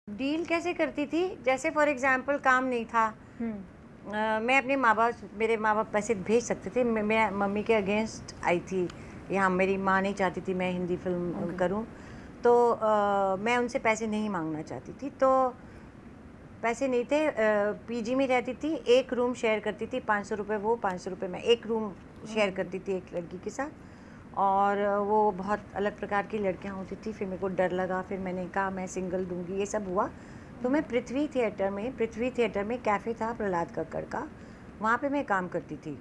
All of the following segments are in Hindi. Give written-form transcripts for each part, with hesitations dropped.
डील कैसे करती थी, जैसे फॉर एग्जांपल काम नहीं था, मैं अपने माँ बाप, मेरे माँ बाप पैसे भेज सकते थे, मैं मम्मी के अगेंस्ट आई थी यहाँ, मेरी माँ नहीं चाहती थी मैं हिंदी फिल्म करूँ, तो मैं उनसे पैसे नहीं मांगना चाहती थी, तो पैसे नहीं थे, पीजी में रहती थी, एक रूम शेयर करती थी, 500 रुपये वो 500 रुपये मैं, एक रूम शेयर करती थी एक लड़की के साथ, और वो बहुत अलग प्रकार की लड़कियां होती थी, फिर मेरे को डर लगा, फिर मैंने कहा मैं सिंगल दूंगी, ये सब हुआ, तो मैं पृथ्वी थिएटर में कैफ़े था प्रहलाद कक्कड़ का, वहाँ पे मैं काम करती थी।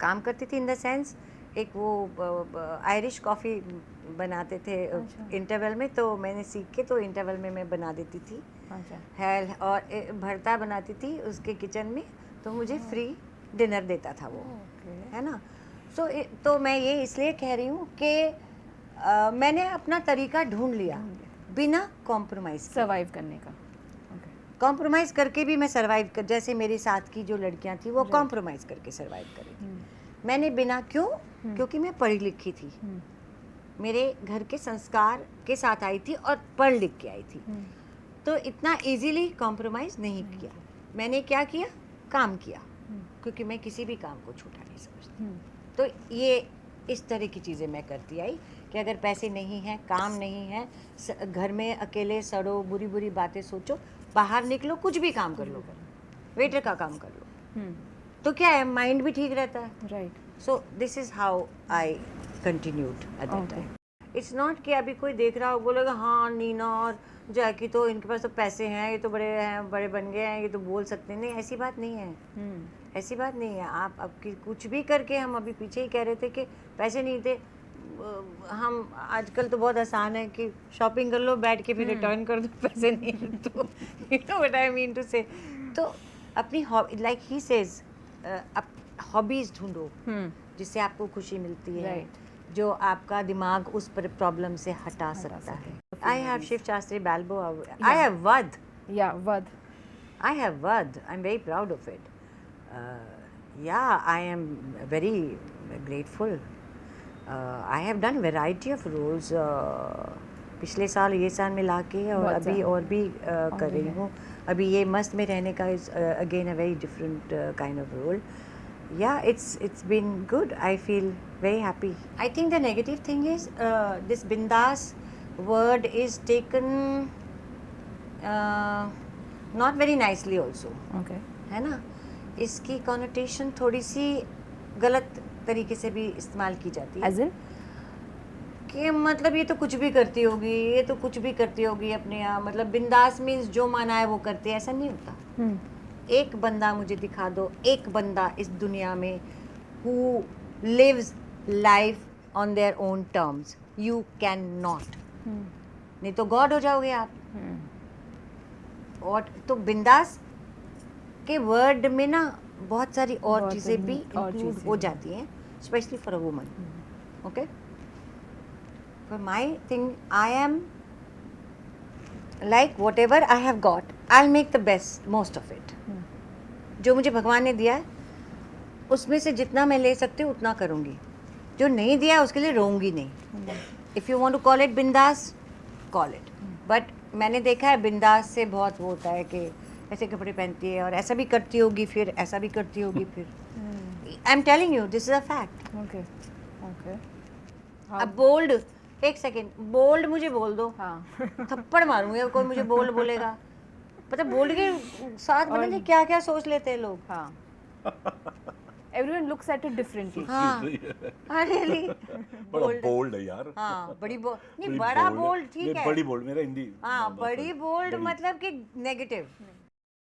काम करती थी इन द सेंस, एक वो आयरिश कॉफ़ी बनाते थे इंटरवल में, तो मैंने सीख के तो इंटरवल में मैं बना देती थी। है, और भरता बनाती थी उसके किचन में, तो मुझे फ्री डिनर देता था वो, है ना। तो मैं ये इसलिए कह रही हूँ कि मैंने अपना तरीका ढूंढ लिया बिना कॉम्प्रोमाइज़ सर्वाइव करने का। कॉम्प्रोमाइज़ करके भी मैं सर्वाइव कर, जैसे मेरे साथ की जो लड़कियां थी वो कॉम्प्रोमाइज़ करके सर्वाइव करी थी, मैंने बिना, क्यों? क्योंकि मैं पढ़ी लिखी थी, मेरे घर के संस्कार के साथ आई थी और पढ़ लिख के आई थी, तो इतना इजीली कॉम्प्रोमाइज़ नहीं किया। मैंने क्या किया? काम किया, क्योंकि मैं किसी भी काम को छोटा नहीं समझती। तो ये इस तरह की चीज़ें मैं करती आई कि अगर पैसे नहीं हैं, काम नहीं है, घर में अकेले सड़ो, बुरी बुरी बातें सोचो, बाहर निकलो, कुछ भी काम कर लो, वेटर का काम कर लो, तो क्या है, माइंड भी ठीक रहता है। Right. So this is how I continued at that time. It's not कि अभी कोई देख रहा हो बोलेगा हाँ नीना और जैकी तो इनके पास तो पैसे हैं, ये तो बड़े हैं, बड़े बन गए हैं, ये तो बोल सकते हैं। नहीं, ऐसी बात नहीं है, ऐसी बात नहीं है। आप अब कुछ भी करके, हम अभी पीछे ही कह रहे थे कि पैसे नहीं थे, हम आजकल तो बहुत आसान है कि शॉपिंग कर लो बैठ के, फिर रिटर्न कर दो, पैसे नहीं है तो, you know what I mean to say. तो अपनी लाइक ही सेज, हॉबीज ढूंढो जिससे आपको खुशी मिलती है, जो आपका दिमाग उस पर प्रॉब्लम से हटा सकता है। I have Shiv Shastri Balboa, I have Vadh, Vadh, I have Vadh, I am very proud of it, या I am very grateful. I have done variety of roles, पिछले साल ये साल मिला के, और अभी और भी कर रही हूँ। अभी ये मस्त में रहने का is again a very different kind of role. Yeah, it's been good. I feel very happy. I think the negative thing is this bindas word is taken not very nicely also. Okay. है ना, इसकी connotation थोड़ी सी गलत तरीके से भी इस्तेमाल की जाती है. As in? कि मतलब ये तो कुछ भी करती होगी, ये तो कुछ भी करती होगी अपने यहाँ, मतलब बिंदास मीन्स जो माना है वो करते हैं, ऐसा नहीं होता. एक बंदा मुझे दिखा दो, एक बंदा इस दुनिया में who lives life on their own terms. You cannot. नहीं तो गॉड हो जाओगे आप. और तो बिंदास के वर्ड में ना बहुत सारी और चीज़ें भी इंक्लूड हो जाती हैं, specially for a woman. Okay, for my thing I am like what ever I have got, I will make the best most of it. जो मुझे भगवान ने दिया है उसमें से जितना मैं ले सकती हूँ उतना करूँगी. जो नहीं दिया उसके लिए रोऊंगी नहीं. If you want to call it बिंदास, कॉल इट. बट मैंने देखा है बिंदास से बहुत वो होता है कि ऐसे कपड़े पहनती है और ऐसा भी करती होगी, फिर ऐसा भी करती होगी, फिर I am telling you this is a fact. Okay okay. अब बोल्ड, एक सेकेंड, बोल्ड मुझे बोल दो, थप्पड़ मारूंगी कोई मुझे बोल्ड बोलेगा. पता बोल्ड के साथ पता नहीं क्या क्या सोच लेते हैं लोग. Everyone looks at it differently. हाँ, रियली बड़ा बोल्ड है यार. हाँ, बड़ी बोल्ड नहीं, बड़ा बोल्ड ठीक है, बड़ी बोल्ड मेरा हिंदी. हाँ, बड़ी बोल्ड मतलब कि नेगेटिव.